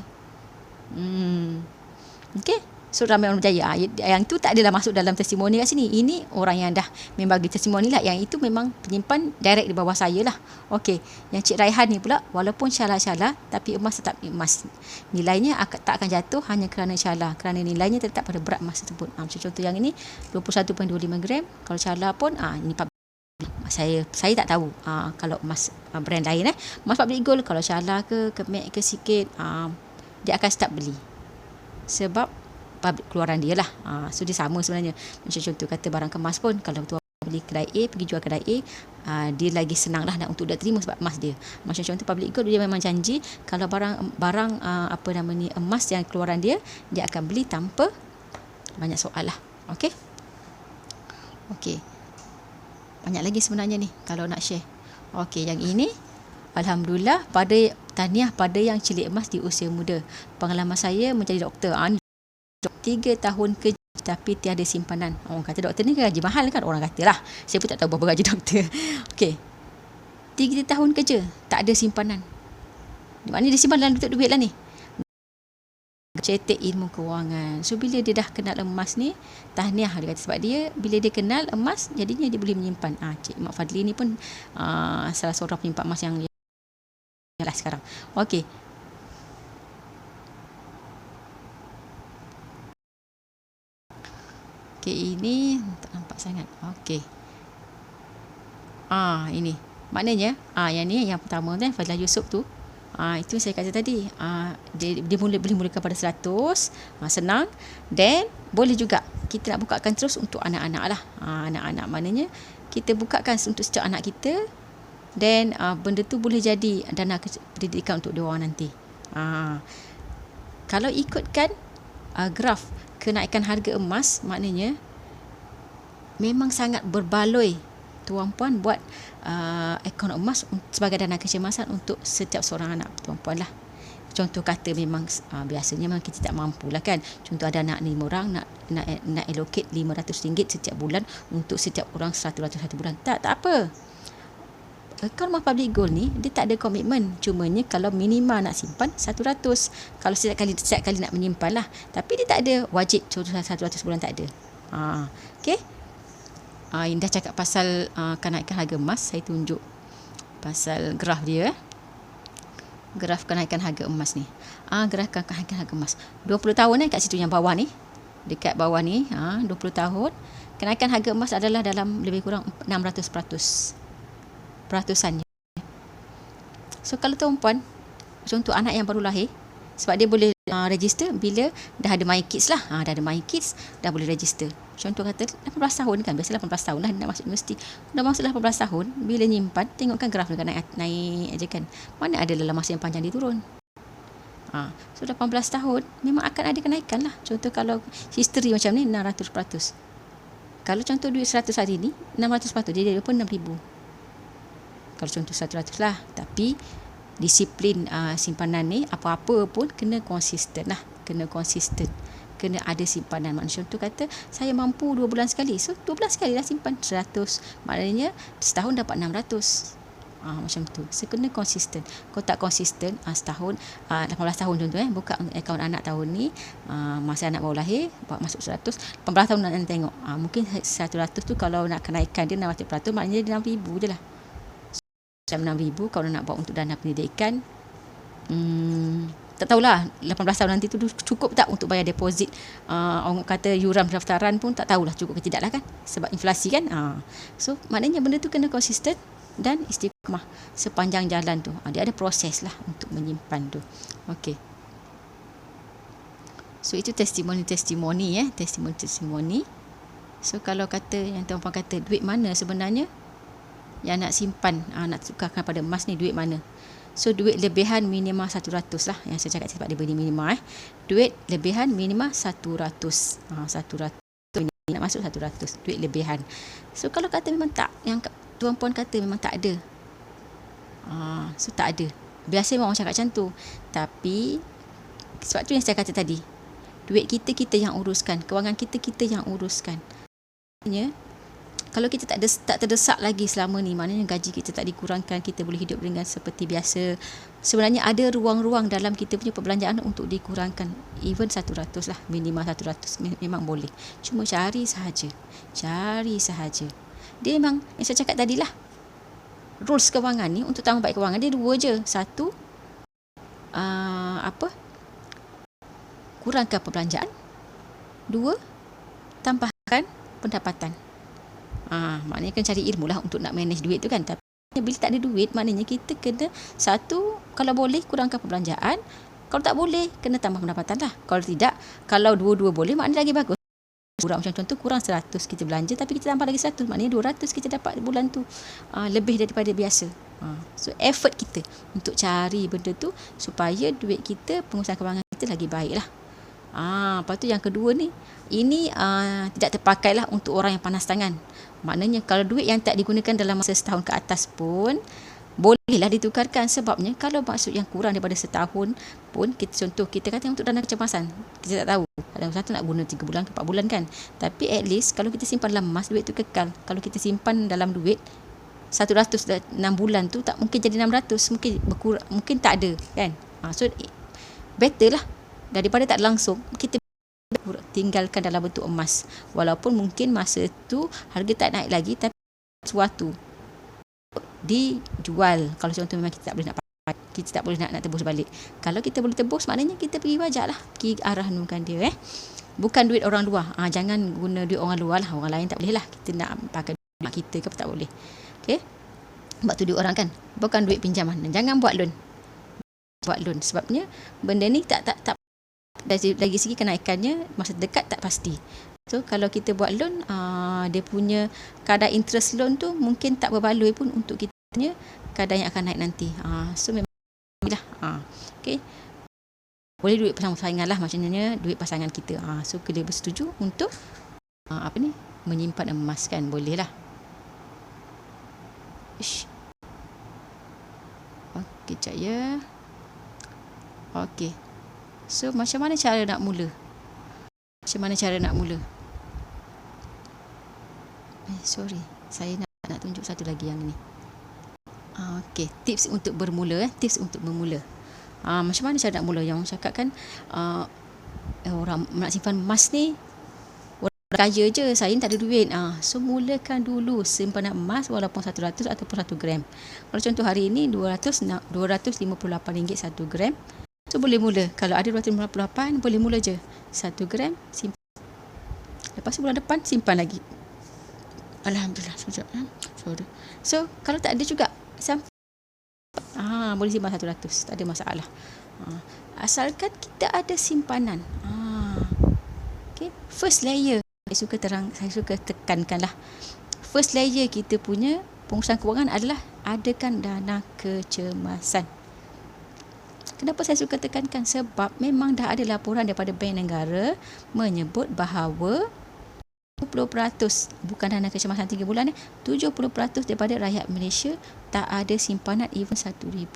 A: Okay. So ramai orang berjaya. Yang tu tak adalah masuk dalam testimoni kat sini. Ini orang yang dah membagi testimoni lah. Yang itu memang penyimpan direct di bawah saya lah. Okey, yang Cik Raihan ni pula, walaupun syala-syala tapi emas tetap emas. Nilainya tak akan jatuh hanya kerana syala, kerana nilainya tetap pada berat emas tersebut. Macam contoh yang ini 21.25 gram. Kalau syala pun ini saya tak tahu kalau emas brand lain emas public gold, kalau syala ke Mac ke sikit, dia akan start beli sebab public keluaran dia lah. So dia sama sebenarnya. Macam contoh kata barang kemas pun, kalau tuan beli kedai A, pergi jual kedai A, dia lagi senang lah untuk dia terima sebab emas dia. Macam contoh public gold, dia memang janji kalau barang emas yang keluaran dia akan beli tanpa banyak soal lah. Okey, banyak lagi sebenarnya ni kalau nak share. Okey, yang ini alhamdulillah, tahniah pada yang cilik emas di usia muda. Pengalaman saya menjadi doktor. 3 tahun kerja tapi tiada simpanan. Orang kata doktor ni gaji mahal kan, orang kata lah. Saya pun tak tahu berapa gaji doktor. Okey, 3 tahun kerja tak ada simpanan. Maknanya dia simpan dalam duit lah ni. Cetek ilmu kewangan. So bila dia dah kenal emas ni, tahniah dia kata, sebab dia bila dia kenal emas, jadinya dia boleh menyimpan. Cik Mak Fadli ni pun salah seorang penyimpan emas yang lah sekarang. Okey, ini tak nampak sangat. Okey, ini maknanya yang ni yang pertama tu Fadlah Yusof tu. Itu saya kata tadi, dia boleh mulakan pada 100, senang. Dan boleh juga kita nak bukakan terus untuk anak-anak lah. Anak-anak maknanya kita bukakan untuk setiap anak kita, dan benda tu boleh jadi dana pendidikan untuk dia orang nanti. Kalau ikutkan graf kenaikan harga emas, maknanya memang sangat berbaloi tuan-puan buat akaun emas sebagai dana kecemasan untuk setiap seorang anak tuan-puan lah. Contoh kata memang biasanya memang kita tak mampu lah kan. Contoh ada anak 5 orang, nak allocate RM500 setiap bulan untuk setiap orang 100 satu bulan. Tak apa. Akaun emas public gold ni dia tak ada komitmen. Cumanya kalau minima nak simpan 100. Kalau setiap kali nak menyimpan lah. Tapi dia tak ada wajib contoh 100 bulan, tak ada. Okey. Indah cakap pasal kenaikan harga emas, saya tunjuk pasal graf dia. Graf kenaikan harga emas ni. Graf kenaikan harga emas 20 tahun kat situ yang bawah ni. Dekat bawah ni 20 tahun. Kenaikan harga emas adalah dalam lebih kurang 600%. Peratusannya. So kalau tuan-puan, contoh anak yang baru lahir, sebab dia boleh register bila dah ada My Kids lah. Dah ada My Kids, dah boleh register. Contoh kata 18 tahun kan, biasa 18 tahun lah nak masuk universiti. Dah masuk 18 tahun, bila nyimpan, tengokkan graf dia naik aja kan. Mana ada dalam masa yang panjang dia turun. So 18 tahun memang akan ada kenaikan lah. Contoh kalau history macam ni 600%. Kalau contoh duit 100 hari ni 600%, dia pun 6,000. Kalau contoh 100 lah. Tapi disiplin simpanan ni apa-apa pun kena konsisten lah. Kena ada simpanan. Maksudnya contoh kata saya mampu 2 bulan sekali, so 2 bulan sekali lah simpan 100. Maknanya setahun dapat 600. Macam tu. So kena konsisten. Kalau tak konsisten, setahun 18 tahun contoh buka akaun anak tahun ni, masa anak baru lahir buat masuk 100, 18 tahun nak tengok. Mungkin 100 tu kalau nak kenaikan dia 600%, maknanya dia 6,000 je lah. Macam 6,000 kalau nak buat untuk dana pendidikan, tak tahulah 18 tahun nanti tu cukup tak untuk bayar deposit. Orang kata yuran pendaftaran pun tak tahulah cukup ke tidak lah kan, sebab inflasi kan. So maknanya benda tu kena konsisten dan istiqamah sepanjang jalan tu. Dia ada proses lah untuk menyimpan tu. Okey. So itu testimoni. So kalau kata yang tuan-puan kata duit mana sebenarnya yang nak simpan, nak tukarkan pada emas ni, duit mana? So duit lebihan minima 100 lah. Yang saya cakap sebab dia beri minima. Duit lebihan minima 100. 100 nak masuk 100 duit lebihan. So kalau kata memang tak, yang tuan-puan kata memang tak ada, so tak ada. Biasa memang orang cakap macam tu. Tapi sebab tu yang saya kata tadi, duit kita yang uruskan, kewangan kita yang uruskan. Maksudnya Kalau kita tak terdesak lagi selama ni, maknanya gaji kita tak dikurangkan, kita boleh hidup dengan seperti biasa. Sebenarnya ada ruang-ruang dalam kita punya perbelanjaan untuk dikurangkan. Even 100 lah, minimal 100 memang boleh. Cuma cari sahaja. Dia memang, yang saya cakap tadi lah, rules kewangan ni, untuk tambah baik kewangan, dia dua je. Satu, kurangkan perbelanjaan. Dua, tambahkan pendapatan. Maknanya kena cari ilmu lah untuk nak manage duit tu kan. Tapi bila tak ada duit, maknanya kita kena, satu, kalau boleh kurangkan perbelanjaan, kalau tak boleh kena tambah pendapatan lah. Kalau tidak, kalau dua-dua boleh, maknanya lagi bagus. Kurang, macam contoh kurang 100 kita belanja, tapi kita tambah lagi 100, maknanya 200 kita dapat bulan tu, lebih daripada biasa. So effort kita untuk cari benda tu supaya duit kita, pengurusan kewangan kita lagi baik lah. Lepas tu yang kedua ni, ini tidak terpakai lah untuk orang yang panas tangan. Maknanya kalau duit yang tak digunakan dalam masa setahun ke atas pun bolehlah ditukarkan. Sebabnya kalau maksud yang kurang daripada setahun pun, kita kata untuk dana kecemasan, kita tak tahu kadang satu nak guna 3 bulan ke 4 bulan kan. Tapi at least kalau kita simpan dalam emas, duit tu kekal. Kalau kita simpan dalam duit 100 6 bulan tu, tak mungkin jadi 600, mungkin berkurang, mungkin tak ada kan. So better lah daripada tak langsung kita tinggalkan dalam bentuk emas. Walaupun mungkin masa tu harga tak naik lagi, tapi sesuatu dijual. Kalau contoh memang kita tak boleh nak pakai, kita tak boleh nak tebus balik. Kalau kita boleh tebus, maknanya kita pergi pajak lah, pergi arah nukan dia bukan duit orang luar. Jangan guna duit orang luar lah, orang lain tak boleh lah. Kita nak pakai duit kita ke, tak boleh. Okay, sebab tu duit orang kan, bukan duit pinjaman. Jangan buat loan. Sebabnya benda ni tak dari segi kenaikannya masa dekat tak pasti. So kalau kita buat loan, dia punya kadar interest loan tu mungkin tak berbaloi pun untuk kita punya kadar yang akan naik nanti. So memang lah. Okay, boleh duit pasangan lah, maksudnya duit pasangan kita. So kita bersetuju untuk menyimpan emas kan, boleh lah. Okay, sekejap ya. Okay, so macam mana cara nak mula? Sorry, saya nak tunjuk satu lagi yang ni. Okay, tips untuk bermula. Macam mana cara nak mula? Yang cakap kan, orang nak simpan emas ni, orang kaya je, saya ni tak ada duit. So mulakan dulu simpanan emas walaupun 100 ataupun 1 gram. Kalau contoh hari ini RM258 1 gram. So boleh mula. Kalau ada 258, boleh mula je 1 gram, simpan. Lepas tu bulan depan simpan lagi. Alhamdulillah. Sorry. So kalau tak ada juga, boleh simpan 100, tak ada masalah. Asalkan kita ada simpanan. Okay. First layer, saya suka tekankan lah. First layer kita punya pengurusan kewangan adalah adakan dana kecemasan. Kenapa saya suka tekankan? Sebab memang dah ada laporan daripada Bank Negara menyebut bahawa 70%, bukan dana kecemasan 3 bulan, 70% daripada rakyat Malaysia tak ada simpanan even 1,000.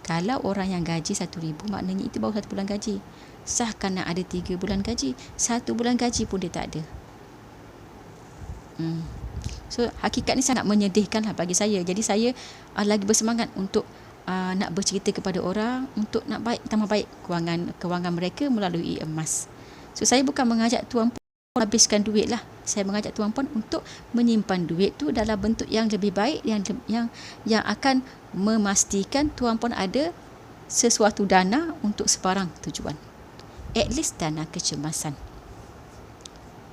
A: Kalau orang yang gaji 1,000, maknanya itu baru 1 bulan gaji. Sahkan nak ada 3 bulan gaji, 1 bulan gaji pun dia tak ada. So hakikat ni sangat menyedihkan lah bagi saya. Jadi saya lagi bersemangat untuk nak bercerita kepada orang untuk nak tambah baik kewangan mereka melalui emas. So saya bukan mengajak tuan puan habiskan duit lah. Saya mengajak tuan puan untuk menyimpan duit tu dalam bentuk yang lebih baik, yang akan memastikan tuan puan ada sesuatu dana untuk sebarang tujuan. At least dana kecemasan.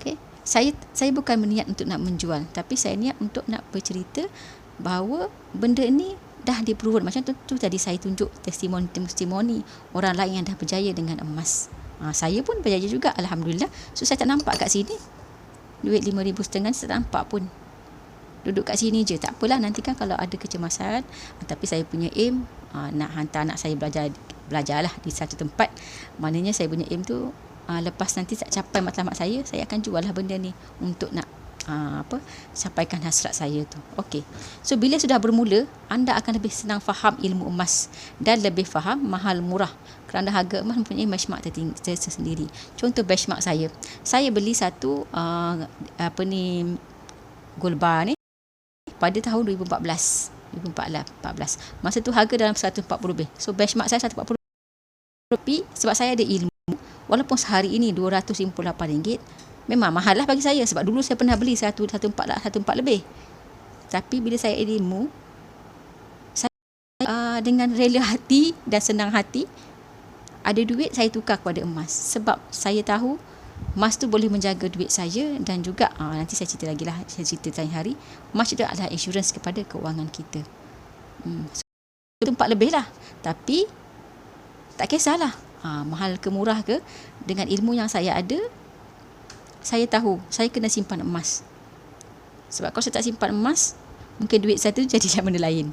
A: Okay. Saya bukan berniat untuk nak menjual, tapi saya niat untuk nak bercerita bahawa benda ni dah di-proven. Macam tu tadi saya tunjuk testimoni orang lain yang dah berjaya dengan emas. Saya pun berjaya juga, Alhamdulillah. So saya tak nampak kat sini duit RM5,500 saya tak nampak pun. Duduk kat sini je. Tak apalah, nanti kan kalau ada kecemasan. Tapi saya punya aim nak hantar anak saya belajarlah di satu tempat. Maknanya saya punya aim tu lepas nanti tak capai matlamat saya akan jual lah benda ni untuk nak sampaikan hasrat saya tu. Okey. So bila sudah bermula, anda akan lebih senang faham ilmu emas dan lebih faham mahal murah, kerana harga emas mempunyai benchmark tersendiri. Contoh benchmark saya. Saya beli satu gold bar ni pada tahun 2014. Masa tu harga dalam 140 lebih. So benchmark saya 140 lebih sebab saya ada ilmu. Walaupun sehari ini RM258, memang mahal lah bagi saya sebab dulu saya pernah beli 140 lebih. Tapi bila saya ada ilmu, saya dengan rela hati dan senang hati, ada duit saya tukar kepada emas. Sebab saya tahu emas tu boleh menjaga duit saya, dan juga nanti saya cerita lagi lah, saya cerita lain hari. Emas itu adalah insurans kepada keuangan kita. So, 4 lebih lah. Tapi tak kisahlah, mahal ke murah ke, dengan ilmu yang saya ada, saya tahu saya kena simpan emas. Sebab kalau saya tak simpan emas, mungkin duit saya tu jadi macam benda lain.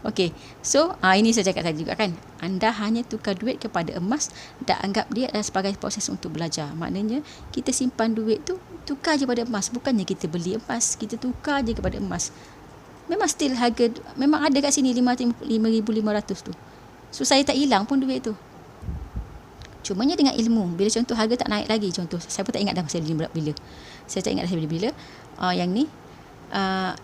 A: Okey. So, ini saya cakap tadi juga kan. Anda hanya tukar duit kepada emas dan anggap dia adalah sebagai proses untuk belajar. Maknanya, kita simpan duit tu, tukar je pada emas. Bukannya kita beli emas, kita tukar je kepada emas. Memang still harga, memang ada kat sini 5,500 tu. So, saya tak hilang pun duit tu. Cumanya dengan ilmu, bila contoh harga tak naik lagi, contoh, saya pun tak ingat dah saya beli bila. Saya tak ingat dah saya beli bila. Yang ni,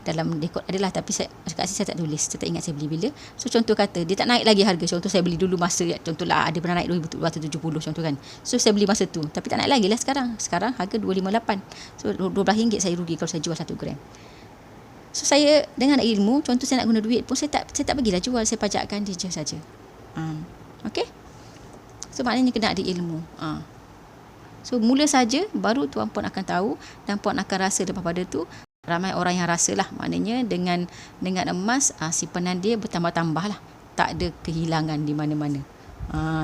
A: dalam rekod adalah, tapi kat sini saya tak tulis, saya tak ingat saya beli bila. So contoh kata dia tak naik lagi harga, contoh saya beli dulu masa, contohlah ada pernah naik 270 contoh kan. So saya beli masa tu, tapi tak naik lagi lah sekarang harga 258. So RM12 saya rugi kalau saya jual 1 gram. So saya dengan ilmu, contoh saya nak guna duit pun, saya tak bagilah jual, saya pajakkan dia je saja. Okay. So maknanya kena ada ilmu. So mula saja, baru tuan puan akan tahu, dan puan akan rasa lepas pada tu. Ramai orang yang rasa lah, maknanya dengan emas, simpanan dia bertambah-tambah lah. Tak ada kehilangan di mana-mana.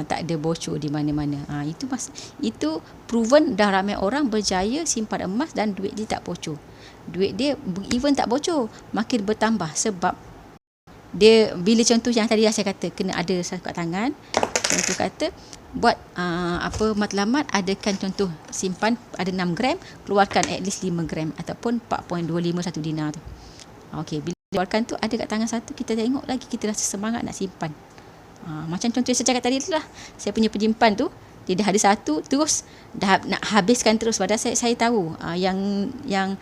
A: Tak ada bocor di mana-mana. Itu proven, dah ramai orang berjaya simpan emas dan duit dia tak bocor. Duit dia even tak bocor, makin bertambah sebab dia, bila contoh yang tadi saya kata, kena ada satu kat tangan. Contoh kata, buat matlamat, adakan contoh simpan ada 6 gram, keluarkan at least 5 gram ataupun 4.25 satu dinar tu. Okey, bila keluarkan tu ada kat tangan satu, kita tengok lagi, kita rasa semangat nak simpan. Macam contoh yang saya cakap tadi tu lah, saya punya penyimpan tu, dia dah ada satu, terus dah nak habiskan terus, padahal saya tahu yang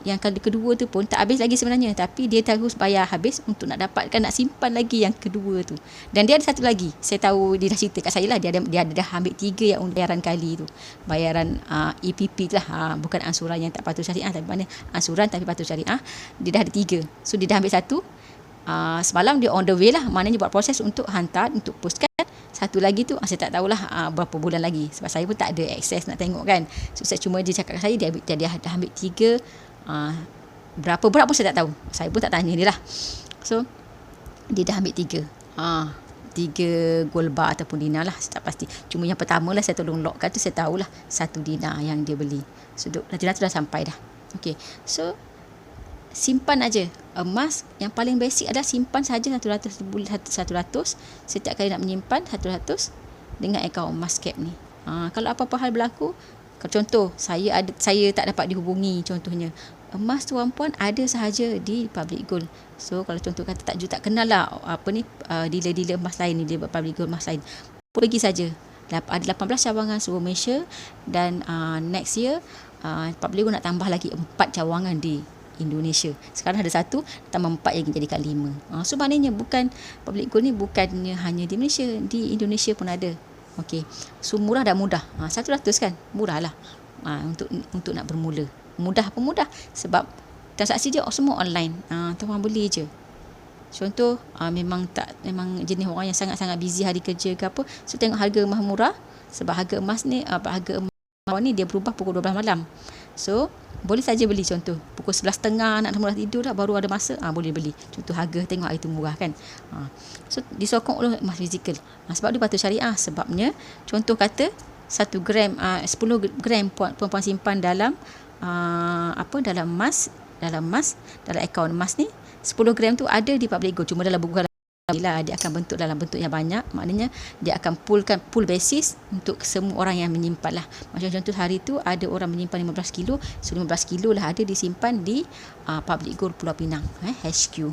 A: kali kedua tu pun tak habis lagi sebenarnya, tapi dia terus bayar habis untuk nak dapatkan, nak simpan lagi yang kedua tu. Dan dia ada satu lagi, saya tahu dia dah cerita kat saya lah, dia dah ambil 3 yang bayaran kali tu, bayaran EPP tu lah, bukan ansuran yang tak patuh syariah, tapi mana ansuran tapi patuh syariah, dia dah ada 3. So dia dah ambil satu, semalam dia on the way lah, maknanya buat proses untuk hantar, untuk postkan. Satu lagi tu saya tak tahulah berapa bulan lagi, sebab saya pun tak ada akses nak tengok kan. So saya cuma dia cakap kat saya, dia dah ambil 3. Berapa berat pun saya tak tahu, saya pun tak tanya dia lah. So dia dah ambil 3 gold bar ataupun dinar lah, saya tak pasti. Cuma yang pertama lah saya tolong lockkan tu, saya tahulah 1 dinar yang dia beli. So dinar tu dah sampai dah. Okay, so simpan aja emas. Yang paling basic adalah simpan saja 100 setiap kali nak menyimpan 100 dengan akaun emas cap ni. Kalau apa-apa hal berlaku, contoh saya tak dapat dihubungi, contohnya emas tuan puan ada sahaja di Public Gold. So kalau contoh kata tak kenal lah dealer-dealer emas lain ni, dia Public Gold emas lain, pergi saja. Ada 18 cawangan seluruh Malaysia, dan next year Public Gold nak tambah lagi 4 cawangan di Indonesia. Sekarang ada 1, tambah 4 yang jadikan 5. So maknanya Public Gold ni bukannya hanya di Malaysia, di Indonesia pun ada. Okey. So murah dan mudah. 100 kan? Murah lah. Untuk nak bermula. Mudah pun mudah sebab transaksi dia semua online. Tuan beli je. Contoh memang jenis orang yang sangat-sangat busy hari kerja ke apa, so tengok harga emas murah, sebab harga emas ni dia berubah pukul 12 malam. So boleh saja beli, contoh pukul 11.30 nak mula tidur dah, baru ada masa, boleh beli. Contoh harga, tengok itu murah kan. So disokong oleh emas fizikal. Sebab dia patuh syariah. Sebabnya contoh kata 1 gram 10 gram puan simpan dalam dalam emas, dalam akaun emas ni, 10 gram tu ada di Public Gold, cuma dalam buku bila dia akan bentuk dalam bentuk yang banyak, maknanya dia akan pool basis untuk semua orang yang menyimpan lah. Macam contoh hari tu ada orang menyimpan 15 kilo, so 15 kilo lah ada disimpan di Public Gold Pulau Pinang, HQ.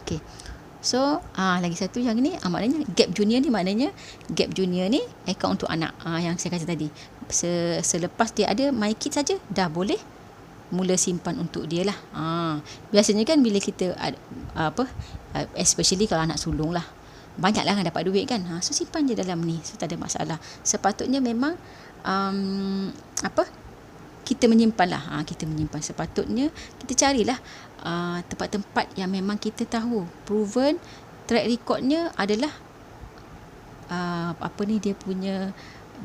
A: Okay. So lagi satu yang ni maknanya gap junior ni account untuk anak, yang saya kata tadi. Selepas dia ada My Kids saja dah boleh mula simpan untuk dia lah. Biasanya kan bila kita especially kalau anak sulung lah, banyak lah dapat duit kan, so simpan je dalam ni, so tak ada masalah. Sepatutnya memang kita menyimpan lah, kita menyimpan. Sepatutnya kita carilah tempat-tempat yang memang kita tahu proven track recordnya adalah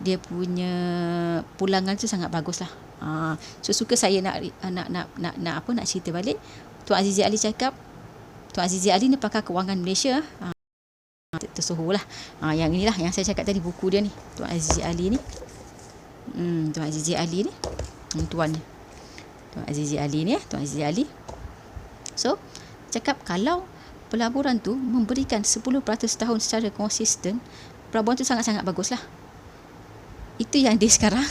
A: dia punya pulangan tu sangat bagus lah. So suka saya nak cerita balik. Tuan Azizi Ali cakap, Tuan Azizi Ali ni pakar kewangan Malaysia, tersohor lah. Yang inilah yang saya cakap tadi, buku dia ni, Tuan Azizi Ali ni. Tuan Azizi Ali ni Tuan Azizi Ali ni, Tuan Azizi Ali. So cakap kalau pelaburan tu memberikan 10% tahun secara konsisten, pelaburan tu sangat-sangat bagus lah. Itu yang dia sekarang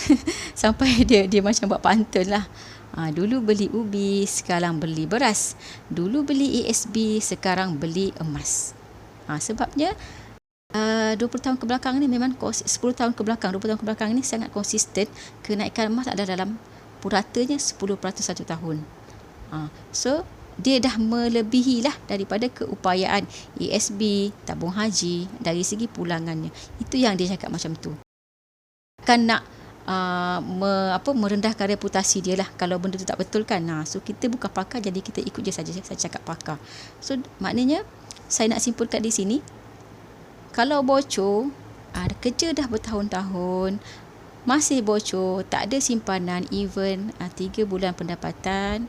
A: sampai dia macam buat pantun lah. Dulu beli ubi, sekarang beli beras. Dulu beli ESB, sekarang beli emas. Sebabnya 20 tahun ke belakang ni memang 20 tahun ke belakang ni sangat konsisten. Kenaikan emas ada dalam puratanya 10% satu tahun. So dia dah melebihi lah daripada keupayaan ESB, tabung haji dari segi pulangannya. Itu yang dia cakap macam tu. Kan nak merendahkan reputasi dia lah kalau benda tu tak betul kan. So kita bukan pakar, jadi kita ikut je saja. Saya cakap pakar. So maknanya saya nak simpulkan di sini, kalau bocor, kerja dah bertahun-tahun masih bocor, tak ada simpanan, even 3 bulan pendapatan,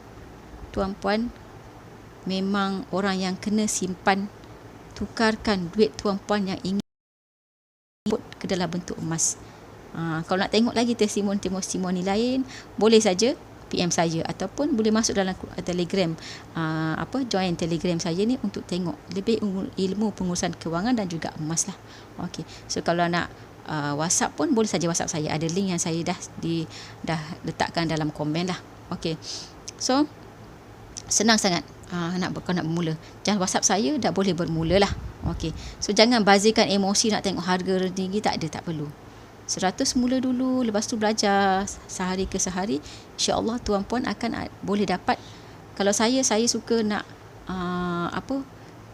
A: tuan-puan, memang orang yang kena simpan, tukarkan duit tuan-puan yang ingin ke dalam bentuk emas. Kalau nak tengok lagi testimoni lain, boleh saja PM saya, ataupun boleh masuk dalam Telegram, join Telegram saya ni untuk tengok lebih ilmu pengurusan kewangan dan juga emas lah. Okay. So kalau nak WhatsApp pun boleh saja WhatsApp saya, ada link yang saya dah letakkan dalam komen lah. Okay. So senang sangat nak bermula. Jangan WhatsApp saya, dah boleh bermula lah. Okay. So jangan bazirkan emosi nak tengok harga tinggi, tak perlu. 100 mula dulu, lepas tu belajar sehari ke sehari, insya-Allah tuan-puan akan boleh dapat. Kalau saya suka nak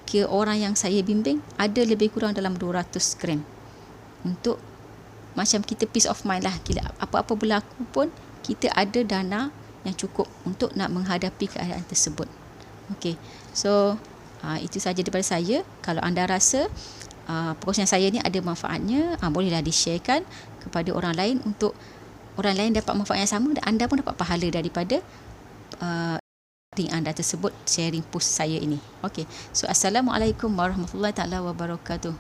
A: kira orang yang saya bimbing ada lebih kurang dalam 200 gram, untuk macam kita peace of mind lah. Apa-apa berlaku pun kita ada dana yang cukup untuk nak menghadapi keadaan tersebut. Okay. So itu saja daripada saya. Kalau anda rasa perkongsian saya ni ada manfaatnya, bolehlah di-sharekan kepada orang lain, untuk orang lain dapat manfaat yang sama dan anda pun dapat pahala daripada link anda tersebut, sharing post saya ini. Okay. So assalamualaikum warahmatullahi taala wabarakatuh.